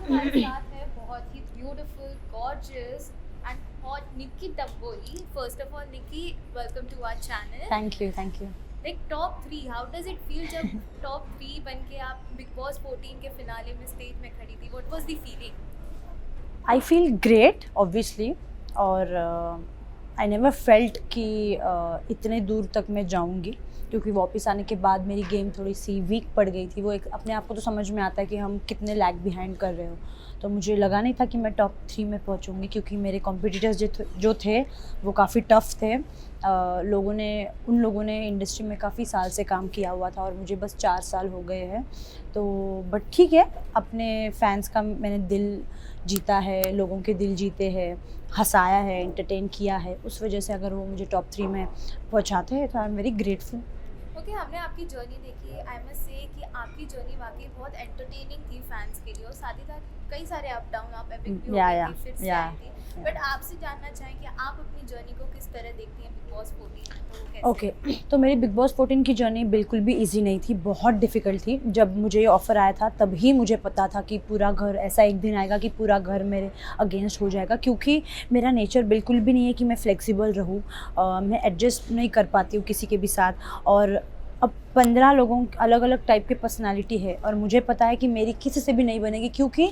हमारे साथ है बहुत ही beautiful, gorgeous and hot Nikki Tamboli. First of all Nikki, welcome to our channel. Thank you, thank you. Like top 3, how does it feel जब top 3 बन के आप बिग बॉस 14 के फिनाले में स्टेज में खड़ी थी? What was the feeling? I feel great obviously. और आई नेवर फेल्ट कि इतने दूर तक मैं जाऊंगी, क्योंकि वापस आने के बाद मेरी गेम थोड़ी सी वीक पड़ गई थी. वो एक अपने आप को तो समझ में आता है कि हम कितने लैग बिहाइंड कर रहे हो. तो मुझे लगा नहीं था कि मैं टॉप 3 में पहुंचूंगी, क्योंकि मेरे कॉम्पिटिटर्स जो थे वो काफ़ी टफ थे. उन लोगों ने इंडस्ट्री में काफ़ी साल से काम किया हुआ था और मुझे बस 4 साल हो गए हैं. तो बट ठीक है, अपने फैंस का मैंने दिल जीता है, लोगों के दिल जीते हैं, हंसाया है, एंटरटेन किया है. उस वजह से अगर वो मुझे टॉप 3 में पहुंचाते हैं तो I am very grateful. Okay, हमने आपकी जर्नी देखी. आई मस्ट से कि आपकी जर्नी वाकई बहुत एंटरटेनिंग थी फैंस के लिए, और साथ ही साथ कई सारे अप डाउन, आप एपिक भी हो गई थी, फिर से आई थी. बट आपसे जानना चाहें कि आप अपनी जर्नी को किस तरह देखती हैं बिग बॉस 14 में, तो कैसे? ओके, तो मेरी बिग बॉस 14 की जर्नी बिल्कुल भी इजी नहीं थी, बहुत डिफ़िकल्ट थी. जब मुझे ये ऑफ़र आया था तभी मुझे पता था कि पूरा घर, ऐसा एक दिन आएगा कि पूरा घर मेरे अगेंस्ट हो जाएगा, क्योंकि मेरा नेचर बिल्कुल भी नहीं है कि मैं फ्लेक्सिबल रहूँ. मैं एडजस्ट नहीं कर पाती हूँ किसी के भी साथ. और अब 15 लोगों अलग अलग टाइप के पर्सनालिटी है और मुझे पता है कि मेरी किसी से भी नहीं बनेगी, क्योंकि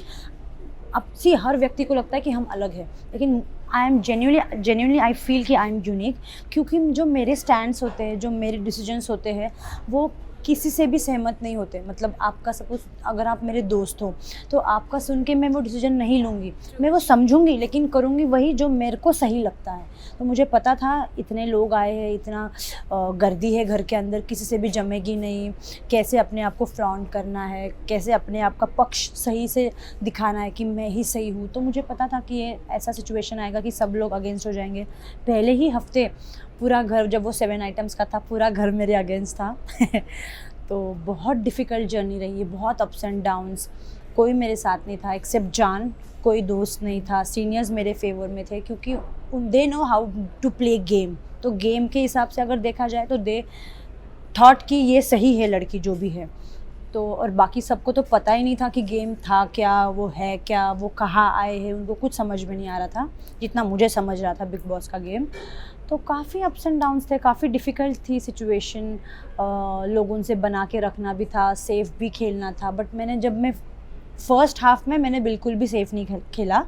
अब सी हर व्यक्ति को लगता है कि हम अलग हैं, लेकिन I am genuinely I feel कि आई एम यूनिक. क्योंकि जो मेरे स्टैंड्स होते हैं, जो मेरे डिसीजंस होते हैं, वो किसी से भी सहमत नहीं होते. मतलब आपका सपोज अगर आप मेरे दोस्त हो तो आपका सुन के मैं वो डिसीजन नहीं लूँगी, मैं वो समझूंगी, लेकिन करूँगी वही जो मेरे को सही लगता है. तो मुझे पता था इतने लोग आए हैं, इतना गर्दी है घर के अंदर, किसी से भी जमेगी नहीं. कैसे अपने आप को फ्रॉन्ट करना है, कैसे अपने आप का पक्ष सही से दिखाना है कि मैं ही सही हूँ. तो मुझे पता था कि ये ऐसा सिचुएशन आएगा कि सब लोग अगेंस्ट हो जाएंगे. पहले ही हफ्ते पूरा घर, जब वो 7 आइटम्स का था, पूरा घर मेरे अगेंस्ट था. तो बहुत डिफ़िकल्ट जर्नी रही है, बहुत अप्स एंड डाउन्स. कोई मेरे साथ नहीं था एक्सेप्ट जान, कोई दोस्त नहीं था. सीनियर्स मेरे फेवर में थे, क्योंकि they know how to play game. तो गेम के हिसाब से अगर देखा जाए तो दे थॉट कि ये सही है लड़की जो भी है. तो और बाकी सबको तो पता ही नहीं था कि गेम था क्या, वो है क्या, वो कहाँ आए हैं, उनको कुछ समझ में नहीं आ रहा था जितना मुझे समझ रहा था बिग बॉस का गेम. तो काफ़ी अप्स एंड डाउन्स थे, काफ़ी डिफ़िकल्ट थी सिचुएशन. लोगों से बना के रखना भी था, सेफ भी खेलना था. बट मैं फर्स्ट हाफ में मैंने बिल्कुल भी सेफ़ नहीं खेला.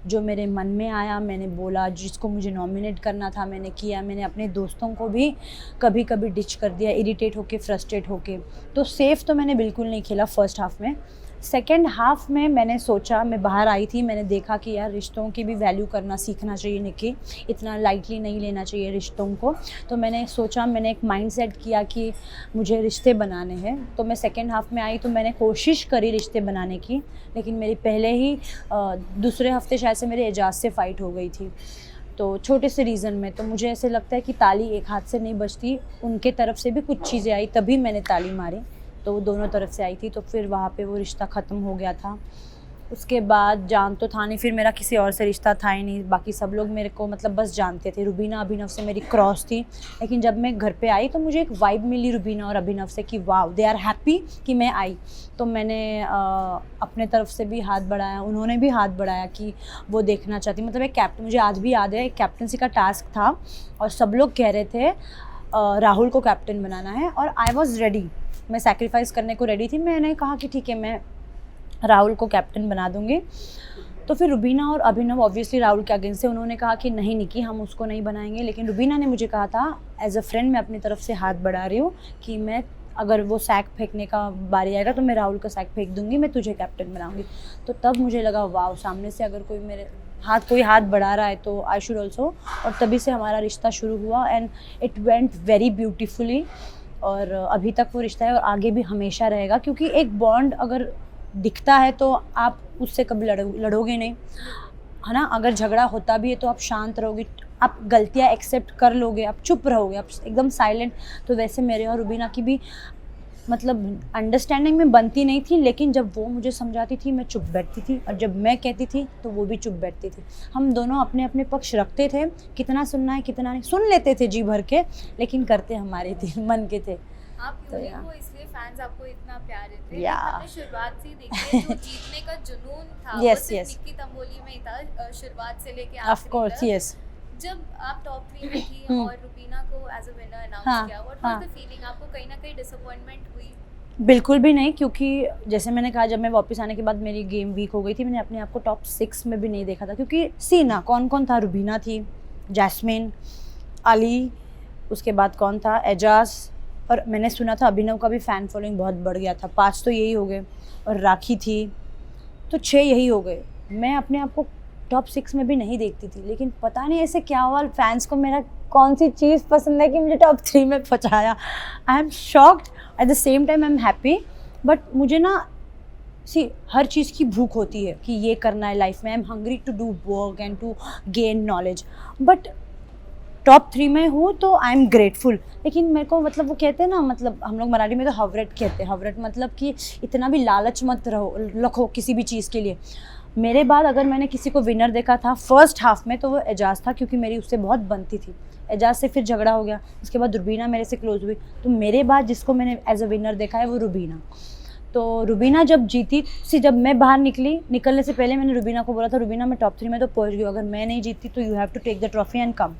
जो मेरे मन में आया मैंने बोला, जिसको मुझे नॉमिनेट करना था मैंने किया. मैंने अपने दोस्तों को भी कभी कभी डिच कर दिया, इरिटेट होके, फ्रस्ट्रेट होके. तो सेफ़ तो मैंने बिल्कुल नहीं खेला फर्स्ट हाफ में. सेकेंड हाफ में मैंने सोचा, मैं बाहर आई थी, मैंने देखा कि यार रिश्तों की भी वैल्यू करना सीखना चाहिए निक्की, इतना लाइटली नहीं लेना चाहिए रिश्तों को. तो मैंने सोचा, मैंने एक माइंड सेट किया कि मुझे रिश्ते बनाने हैं. तो मैं सेकेंड हाफ में आई तो मैंने कोशिश करी रिश्ते बनाने की, लेकिन मेरी पहले ही दूसरे हफ्ते शायद से मेरे एजाज से फ़ाइट हो गई थी. तो छोटे से रीज़न में तो मुझे ऐसे लगता है कि ताली एक हाथ से नहीं बजती. उनके तरफ से भी कुछ चीज़ें आई तभी मैंने ताली मारी, तो वो दोनों तरफ से आई थी. तो फिर वहाँ पे वो रिश्ता ख़त्म हो गया था. उसके बाद जान तो था नहीं, फिर मेरा किसी और से रिश्ता था ही नहीं. बाकी सब लोग मेरे को मतलब बस जानते थे. रुबीना अभिनव से मेरी क्रॉस थी, लेकिन जब मैं घर पे आई तो मुझे एक वाइब मिली रुबीना और अभिनव से कि वाह, दे आर हैप्पी कि मैं आई. तो मैंने अपने तरफ से भी हाथ बढ़ाया, उन्होंने भी हाथ बढ़ाया कि वो देखना चाहती. मतलब एक कैप्टन, मुझे आज भी याद है, एक कैप्टनसी का टास्क था और सब लोग कह रहे थे राहुल को कैप्टन बनाना है, और आई वॉज़ रेडी. मैं सैक्रिफाइस करने को रेडी थी. मैंने कहा कि ठीक है, मैं राहुल को कैप्टन बना दूंगी. तो फिर रुबीना और अभिनव ऑब्वियसली राहुल के अगेंस्ट से, उन्होंने कहा कि नहीं निकी, हम उसको नहीं बनाएंगे. लेकिन रुबीना ने मुझे कहा था एज अ फ्रेंड, मैं अपनी तरफ से हाथ बढ़ा रही हूँ कि मैं, अगर वो सैक फेंकने का बारी आएगा तो मैं राहुल का सैक फेंक दूंगी, मैं तुझे कैप्टन बनाऊंगी. तो तब मुझे लगा वाह, सामने से अगर कोई हाथ बढ़ा रहा है तो आई शुड ऑल्सो. और तभी से हमारा रिश्ता शुरू हुआ and it went very beautifully. और अभी तक वो रिश्ता है और आगे भी हमेशा रहेगा, क्योंकि एक बॉन्ड अगर दिखता है तो आप उससे कभी लड़ोगे नहीं, है ना. अगर झगड़ा होता भी है तो आप शांत रहोगे, आप गलतियाँ एक्सेप्ट कर लोगे, आप चुप रहोगे, आप एकदम साइलेंट. तो वैसे मेरे और रुबीना की भी मतलब अंडरस्टैंडिंग में बनती नहीं थी, लेकिन जब वो मुझे समझाती थी मैं चुप बैठती थी, और जब मैं कहती थी तो वो भी चुप बैठती थी. हम दोनों अपने अपने पक्ष रखते थे, कितना सुनना है कितना नहीं, सुन लेते थे जी भर के, लेकिन करते हमारे थे, मन के थे. आप तो यूनिक हो इसलिए फैंस आपको इतना प्यार देते हैं। हमने शुरुआत से ही देखी है जो जीतने का जुनून था वो सिर्फ निक्की तंबोली में ही था, शुरुआत से लेके आखिरी तक। यस। जब आप टॉप 3 में थी और रुबीना को एज अ विनर अनाउंस किया, व्हाट वाज द फीलिंग? आपको कहीं ना कहीं डिसअपॉइंटमेंट हुई? बिल्कुल भी नहीं, क्योंकि जैसे मैंने कहा जब मैं वापस आने के बाद मेरी गेम वीक हो गई थी, मैंने अपने आप को टॉप 6 में भी नहीं देखा था, क्योंकि सीना कौन कौन था, रुबीना थी, जैस्मिन, अली, उसके बाद कौन था, एजाज, और मैंने सुना था अभिनव का भी फ़ैन फॉलोइंग बहुत बढ़ गया था। 5 तो यही हो गए, और राखी थी, तो 6 यही हो गए। मैं अपने आप को टॉप 6 में भी नहीं देखती थी, लेकिन पता नहीं ऐसे क्या हुआ, फैंस को मेरा कौन सी चीज़ पसंद है कि मुझे टॉप 3 में पहुँचाया। I am shocked, at the same time I am happy. But मुझे ना हर चीज़ की भूख होती है कि ये करना है लाइफ में। I am hungry to do work and to gain knowledge. But top 3 में हूँ तो आई एम ग्रेटफुल। लेकिन मेरे को मतलब वो कहते हैं ना, मतलब हम लोग मराठी में तो हवरट कहते हैं। हवरट मतलब कि इतना भी लालच मत रखो किसी भी चीज़ के लिए। मेरे बाद अगर मैंने किसी को विनर देखा था फर्स्ट हाफ में तो वो एजाज था, क्योंकि मेरी उससे बहुत बनती थी। एजाज से फिर झगड़ा हो गया, उसके बाद रुबीना मेरे से क्लोज हुई, तो मेरे बाद जिसको मैंने एज अ विनर देखा है वो रुबीना। तो रुबीना जब जीती, जब मैं बाहर निकलने से पहले मैंने रुबीना को बोला था, रुबीना मैं टॉप 3 में तो पहुंच गई, अगर मैं नहीं जीतती तो you have to take the trophy and come.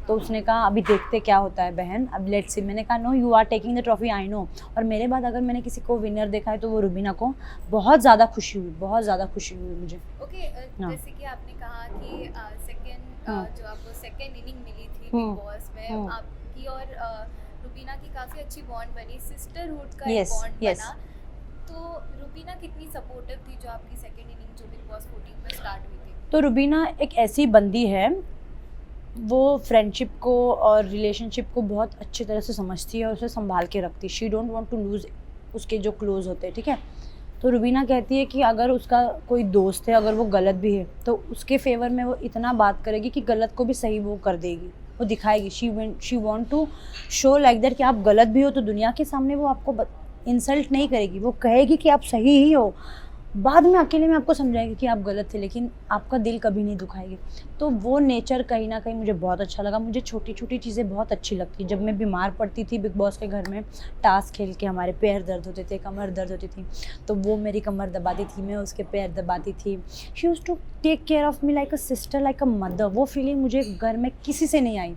तो उसने कहा अभी देखते क्या होता है बहन, अब लेट्स सी। मैंने कहा no, you are taking the trophy, I know. और मेरे बाद अगर मैंने किसी को विनर देखा है तो वो रुबीना को। बहुत ज़्यादा खुशी हुई, बहुत ज़्यादा खुशी हुई मुझे। ओके, जैसे कि आपने कहा कि जो आपको सेकंड इनिंग मिली थी बिग बॉस में, आपकी और रुबीना की काफ़ी अच्छी बॉन्ड बनी, सिस्टरहुड का एक बॉन्ड बना। तो रुबीना कितनी सपोर्टिव थी जो आपकी सेकंड इनिंग जो बिग बॉस 14 में स्टार्ट हुई थी? तो रुबीना एक ऐसी बंदी है, वो फ्रेंडशिप को और रिलेशनशिप को बहुत अच्छी तरह से समझती है और उसे संभाल के रखती है। She don't want to lose उसके जो क्लोज होते हैं, ठीक है। तो रुबीना कहती है कि अगर उसका कोई दोस्त है, अगर वो गलत भी है तो उसके फेवर में वो इतना बात करेगी कि गलत को भी सही वो कर देगी, वो दिखाएगी। She want to show like that कि आप गलत भी हो तो दुनिया के सामने वो आपको इंसल्ट नहीं करेगी, वो कहेगी कि आप सही ही हो। बाद में अकेले में आपको समझाएगी कि आप गलत थे, लेकिन आपका दिल कभी नहीं दुखाएगी। तो वो नेचर कहीं ना कहीं मुझे बहुत अच्छा लगा। मुझे छोटी छोटी चीज़ें बहुत अच्छी लगती। जब मैं बीमार पड़ती थी बिग बॉस के घर में, टास्क खेल के हमारे पैर दर्द होते थे, कमर दर्द होती थी, तो वो मेरी कमर दबाती थी, मैं उसके पैर दबाती थी। She used to take care of me like a sister, like a mother. वो फीलिंग मुझे घर में किसी से नहीं आई।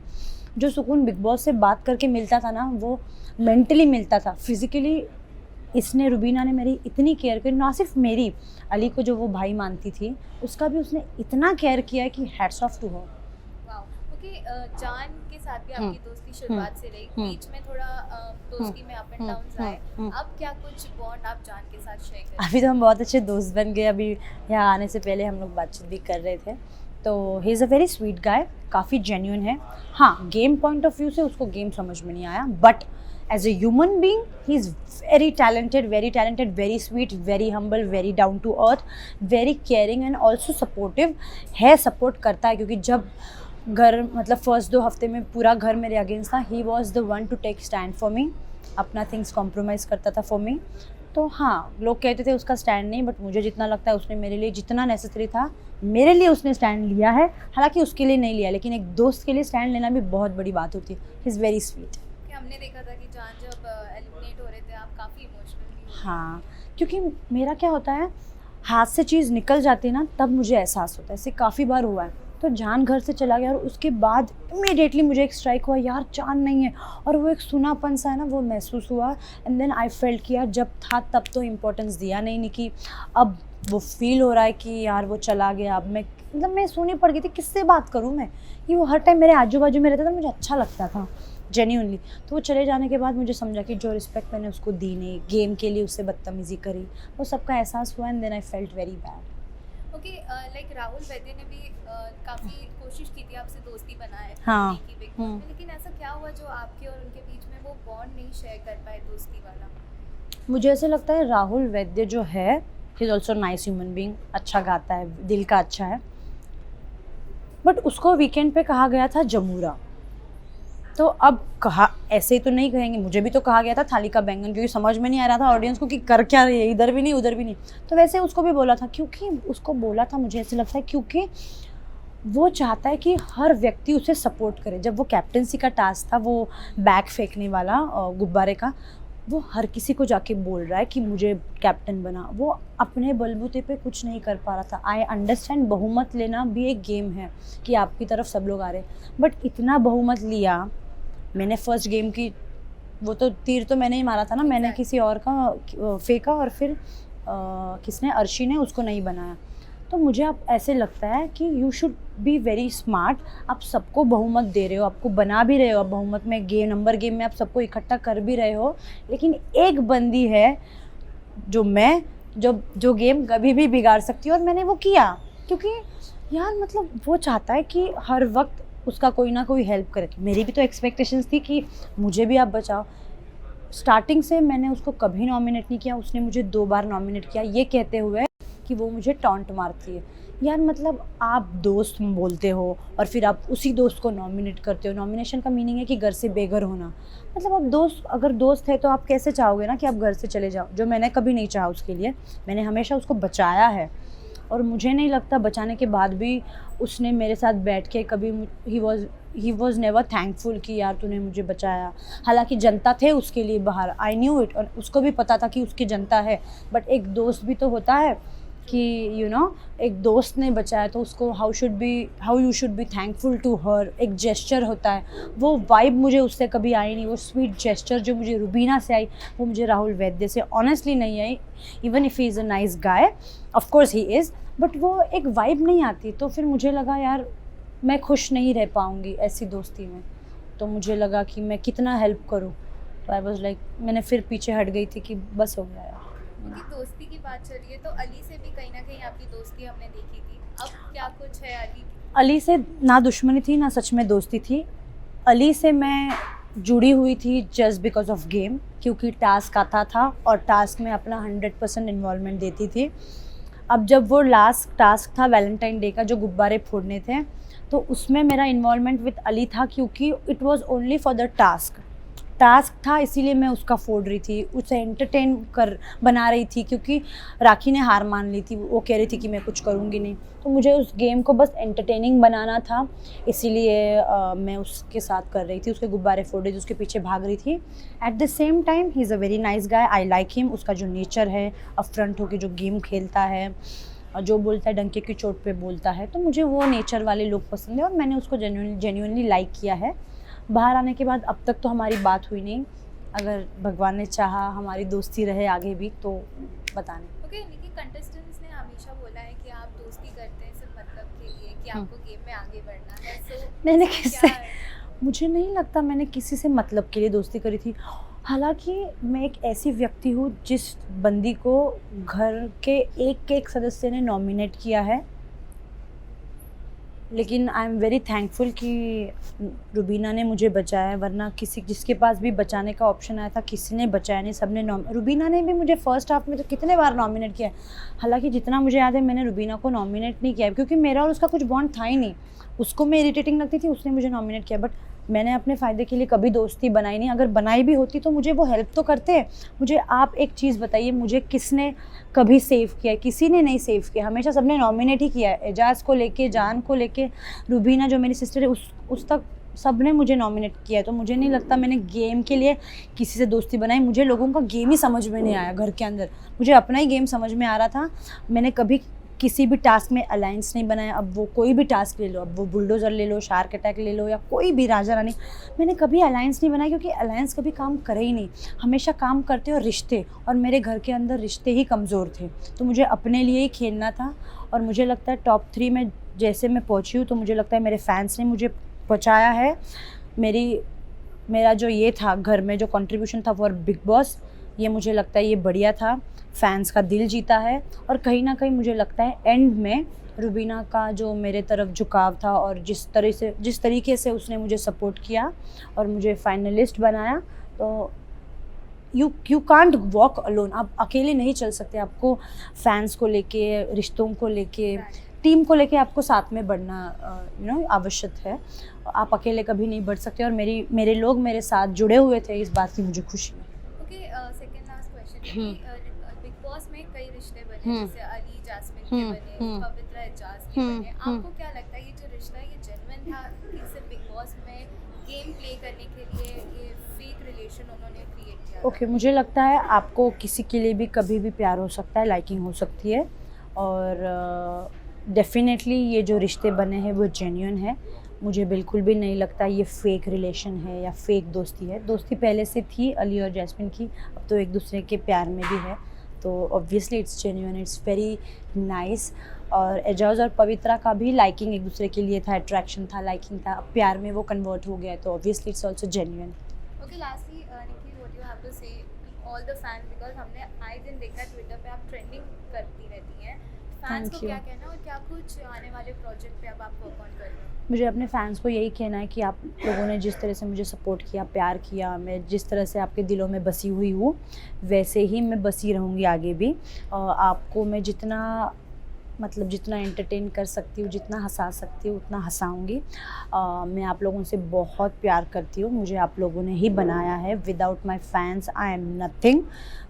जो सुकून बिग बॉस से बात करके मिलता था ना, वो मेंटली मिलता था। फिज़िकली इसने, रुबीना ने मेरी इतनी केयर की, ना सिर्फ मेरी, अली को जो वो भाई मानती थी उसका भी उसने इतना केयर किया है कि hats off to her. Wow, okay. जान के साथ भी आपकी दोस्ती शुरुआत से रही, बीच में थोड़ा दोस्ती में अप एंड डाउन्स आए, अब क्या कुछ बॉन्ड आप जान के साथ शेयर करें? अभी तो हम बहुत अच्छे दोस्त बन गए। अभी यहाँ आने से पहले हम लोग बातचीत भी कर रहे थे। तो ही is a very sweet guy, काफ़ी जेन्युइन है। हाँ, गेम पॉइंट ऑफ व्यू से उसको गेम समझ में नहीं आया, but as a human being he is very talented, very sweet, very humble, very down to earth, very caring and also supportive है। सपोर्ट करता है, क्योंकि जब घर मतलब फर्स्ट 2 हफ्ते में पूरा घर मेरे अगेंस्ट था, he was the one to take stand for me, अपना थिंग्स कॉम्प्रोमाइज़ करता था फॉर मी। तो हाँ, लोग कहते थे उसका स्टैंड नहीं, बट मुझे जितना लगता है उसने मेरे लिए जितना नेसेसरी था मेरे लिए उसने स्टैंड लिया है। हालांकि उसके लिए नहीं लिया, लेकिन एक दोस्त के लिए स्टैंड लेना भी बहुत बड़ी बात होती है। He is very sweet. हमने देखा था कि जान जब एलिमिनेट हो रहे थे आप काफ़ी इमोशनल भी हो। हाँ, क्योंकि मेरा क्या होता है, हाथ से चीज़ निकल जाती है ना, तब मुझे एहसास होता है। ऐसे काफ़ी बार हुआ है। तो जान घर से चला गया और उसके बाद इमीडिएटली मुझे एक स्ट्राइक हुआ, यार जान नहीं है, और वो एक सुनापन सा है ना, वो महसूस हुआ। एंड देन आई फेल्ट कि यार जब था तब तो इम्पोर्टेंस दिया नहीं कि अब वो फील हो रहा है कि यार वो चला गया। अब मैं मतलब मैं सोनी पड़ गई थी, किससे बात करूँ मैं, कि वो हर टाइम मेरे आजू बाजू में रहता था, मुझे अच्छा लगता था जेन्यूनली। तो वो चले जाने के बाद मुझे समझा कि जो रिस्पेक्ट मैंने उसको दी नहीं, गेम के लिए उससे बदतमीज़ी करी, वो सबका एहसास हुआ। And then I felt very bad. Okay, like Rahul Vaidya ने भी काफ़ी कोशिश की थी आपसे दोस्ती बनाए, हाँ, लेकिन ऐसा क्या हुआ जो आपके और उनके बीच में वो बॉन्ड नहीं शेयर कर पाए, दोस्ती वाला? मुझे ऐसे लगता है राहुल वैद्य जो है, he is also nice human being, अच्छा गाता है, दिल का अच्छा है, बट उसको वीकेंड पे कहा गया था जमूरा। तो अब कहा ऐसे ही तो नहीं कहेंगे, मुझे भी तो कहा गया था थाली का बैंगन, क्योंकि समझ में नहीं आ रहा था ऑडियंस को कि कर क्या रही है, इधर भी नहीं उधर भी नहीं। तो वैसे उसको भी बोला था, क्योंकि उसको बोला था, मुझे ऐसे लगता है क्योंकि वो चाहता है कि हर व्यक्ति उसे सपोर्ट करे। जब वो कैप्टनसी का टास्क था, वो बैग फेंकने वाला गुब्बारे का, वो हर किसी को जाके बोल रहा है कि मुझे कैप्टन बना, वो अपने बलबूते पे कुछ नहीं कर पा रहा था। आई अंडरस्टैंड बहुमत लेना भी एक गेम है कि आपकी तरफ सब लोग आ रहे, बट इतना बहुमत लिया। मैंने फर्स्ट गेम की वो तो तीर तो मैंने ही मारा था ना, मैंने किसी और का फेंका और फिर किसने, अर्शी ने उसको नहीं बनाया। तो मुझे अब ऐसे लगता है कि you should be very smart. आप सबको बहुमत दे रहे हो, आपको बना भी रहे हो, आप बहुमत में नंबर गेम में आप सबको इकट्ठा कर भी रहे हो, लेकिन एक बंदी है जो गेम कभी भी बिगाड़ सकती है। और मैंने वो किया क्योंकि यार मतलब वो चाहता है कि हर वक्त उसका कोई ना कोई हेल्प करे। मेरी भी तो एक्सपेक्टेशंस थी कि मुझे भी आप बचाओ। स्टार्टिंग से मैंने उसको कभी नॉमिनेट नहीं किया, उसने मुझे 2 बार नॉमिनेट किया, ये कहते हुए कि वो मुझे टॉन्ट मारती है। यार मतलब आप दोस्त बोलते हो और फिर आप उसी दोस्त को नॉमिनेट करते हो। नॉमिनेशन का मीनिंग है कि घर से बेघर होना। मतलब आप दोस्त, अगर दोस्त है तो आप कैसे चाहोगे ना कि आप घर से चले जाओ, जो मैंने कभी नहीं चाहा उसके लिए। मैंने हमेशा उसको बचाया है और मुझे नहीं लगता बचाने के बाद भी उसने मेरे साथ बैठ के कभी ही वॉज नेवर थैंकफुल कि यार तूने मुझे बचाया। हालांकि जनता थे उसके लिए बाहर, आई न्यू इट, और उसको भी पता था कि उसकी जनता है, बट एक दोस्त भी तो होता है कि यू नो एक दोस्त ने बचाया तो उसको how you should be thankful to her. एक जेस्चर होता है, वो वाइब मुझे उससे कभी आई नहीं। वो स्वीट जेस्चर जो मुझे रुबीना से आई वो मुझे राहुल वैद्य से ऑनेस्टली नहीं आई। Even if he is a nice guy, of course he is, but वो एक वाइब नहीं आती। तो फिर मुझे लगा यार मैं खुश नहीं रह पाऊँगी ऐसी दोस्ती में, तो मुझे लगा कि मैं कितना हेल्प करूँ। तो आई वॉज लाइक, मैंने फिर पीछे हट गई थी कि बस हो गया यार। क्योंकि दोस्ती की बात चल रही है तो अली से भी कहीं ना कहीं आपकी दोस्ती हमने देखी थी, अब क्या कुछ है अली? अली से ना दुश्मनी थी ना सच में दोस्ती थी। अली से मैं जुड़ी हुई थी जस्ट बिकॉज ऑफ गेम, क्योंकि टास्क आता था और टास्क में अपना 100% इन्वॉल्वमेंट देती थी। अब जब वो लास्ट टास्क था वैलेंटाइन डे का जो गुब्बारे फोड़ने थे, तो उसमें मेरा इन्वॉल्वमेंट विद अली था क्योंकि it was only for the task था, इसीलिए मैं उसका फोड़ रही थी, उसे एंटरटेन बना रही थी। क्योंकि राखी ने हार मान ली थी, वो कह रही थी कि मैं कुछ करूँगी नहीं, तो मुझे उस गेम को बस एंटरटेनिंग बनाना था, इसीलिए मैं उसके साथ कर रही थी, उसके गुब्बारे फोड़ रही थी, उसके पीछे भाग रही थी। At the same time he is a very nice guy, I like him. उसका जो नेचर है, अपफ्रंट होकर जो गेम खेलता है और जो बोलता है डंके की चोट पे बोलता है, तो मुझे वो नेचर वाले लोग पसंद है और मैंने उसको जेन्युइनली लाइक किया है। बाहर आने के बाद अब तक तो हमारी बात हुई नहीं, अगर भगवान ने चाहा हमारी दोस्ती रहे आगे भी तो बताने। ओके, लेकिन कंटेस्टेंट्स ने हमेशा बोला है कि आप दोस्ती करते हैं सिर्फ मतलब के लिए कि आपको गेम में आगे बढ़ना है, सो मैंने किससे, मुझे नहीं लगता मैंने किसी से मतलब के लिए दोस्ती करी थी। हालांकि मैं एक ऐसी व्यक्ति हूँ जिस बंदी को घर के एक सदस्य ने नॉमिनेट किया है, लेकिन आई एम वेरी थैंकफुल कि रुबीना ने मुझे बचाया, वरना किसी जिसके पास भी बचाने का ऑप्शन आया था किसी ने बचाया नहीं, सबने रुबीना ने भी मुझे फर्स्ट हाफ में तो कितने बार नॉमिनेट किया है। हालांकि जितना मुझे याद है मैंने रुबीना को नॉमिनेट नहीं किया क्योंकि मेरा और उसका कुछ बॉन्ड था ही नहीं। उसको मैं इरिटेटिंग लगती थी, उसने मुझे नॉमिनेट किया, बट मैंने अपने फ़ायदे के लिए कभी दोस्ती बनाई नहीं। अगर बनाई भी होती तो मुझे वो हेल्प तो करते। मुझे आप एक चीज़ बताइए, मुझे किसने कभी सेव किया? किसी ने नहीं सेव किया, हमेशा सबने नॉमिनेट ही किया है। एजाज़ को लेके, जान को लेके, रुबीना जो मेरी सिस्टर है उस तक सब ने मुझे नॉमिनेट किया है। तो मुझे नहीं लगता मैंने गेम के लिए किसी से दोस्ती बनाई। मुझे लोगों का गेम ही समझ में नहीं आया घर के अंदर, मुझे अपना ही गेम समझ में आ रहा था। मैंने कभी किसी भी टास्क में अलायंस नहीं बनाया। अब वो कोई भी टास्क ले लो, अब वो बुलडोज़र ले लो, शार्क अटैक ले लो या कोई भी राजा रानी, मैंने कभी अलायंस नहीं बनाया क्योंकि अलायंस कभी काम करे ही नहीं। हमेशा काम करते और रिश्ते, और मेरे घर के अंदर रिश्ते ही कमज़ोर थे। तो मुझे अपने लिए ही खेलना था और मुझे लगता है टॉप 3 में जैसे मैं पहुँची हूँ तो मुझे लगता है मेरे फैंस ने मुझे पहुँचाया है। मेरा जो ये था घर में जो कंट्रीब्यूशन था फॉर बिग बॉस, ये मुझे लगता है ये बढ़िया था, फैंस का दिल जीता है। और कहीं ना कहीं मुझे लगता है एंड में रुबीना का जो मेरे तरफ झुकाव था और जिस तरीके से उसने मुझे सपोर्ट किया और मुझे फाइनलिस्ट बनाया, तो यू कांट वॉक अलोन। आप अकेले नहीं चल सकते, आपको फैंस को लेके, रिश्तों को लेके, टीम को लेके आपको साथ में बढ़ना आवश्यक है। आप अकेले कभी नहीं बढ़ सकते और मेरे लोग मेरे साथ जुड़े हुए थे, इस बात की मुझे खुशी है। Okay, second last question, big boss में कई रिश्ते बने, जैसे अली जास्मिन के बने, पवित्रा एजाज के बने, आपको क्या लगता है ये जो रिश्ता है ये जेन्युइन था कि सिर्फ बिग बॉस में गेम प्ले करने के लिए ये फेक रिलेशन उन्होंने क्रिएट किया? ओके मुझे लगता है आपको किसी के लिए भी कभी भी प्यार हो सकता है, लाइकिंग हो सकती है, और डेफिनेटली ये जो रिश्ते बने हैं वो जेन्युइन है। मुझे बिल्कुल भी नहीं लगता ये फेक रिलेशन है या फेक दोस्ती है। दोस्ती पहले से थी अली और जैस्मिन की, अब तो एक दूसरे के प्यार में भी है, तो obviously it's genuine, it's very nice. और एजाज और पवित्रा का भी लाइकिंग एक दूसरे के लिए था, अट्रैक्शन था, लाइकिंग था, अब प्यार में वो कन्वर्ट हो गया है, तो obviously it's also genuine. Okay lastly Nikki what you have to say all the fans, because हमने आए दिन देखा ट्विटर पे आप ट्रेंडिंग करती रहती हैं, फैंस Thank को you. क्या कहना और क्या कुछ आने वाले प्रोजेक्ट पे अब आप वर्क ऑन कर रहे हो? मुझे अपने फैंस को यही कहना है कि आप लोगों ने जिस तरह से मुझे सपोर्ट किया, प्यार किया, मैं जिस तरह से आपके दिलों में बसी हुई हूँ वैसे ही मैं बसी रहूँगी आगे भी। आपको मैं जितना एंटरटेन कर सकती हूँ, जितना हंसा सकती हूँ उतना हंसाऊँगी। मैं आप लोगों से बहुत प्यार करती हूँ, मुझे आप लोगों ने ही बनाया है, without my fans I am nothing.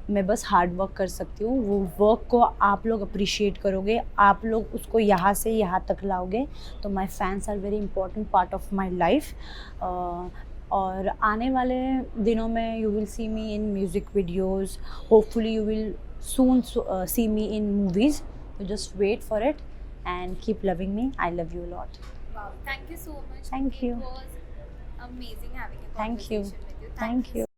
मैं बस हार्ड वर्क कर सकती हूँ, वो वर्क को आप लोग अप्रिशिएट करोगे, आप लोग उसको यहाँ से यहाँ तक लाओगे, तो my fans are very important part of my life. और आने वाले दिनों में you will see me in music videos, hopefully you will soon see me in movies, so just wait for it and keep loving me. I love you a lot. Wow, thank you so much. Thank you. It was amazing having a Thank you. conversation with you. Thank you.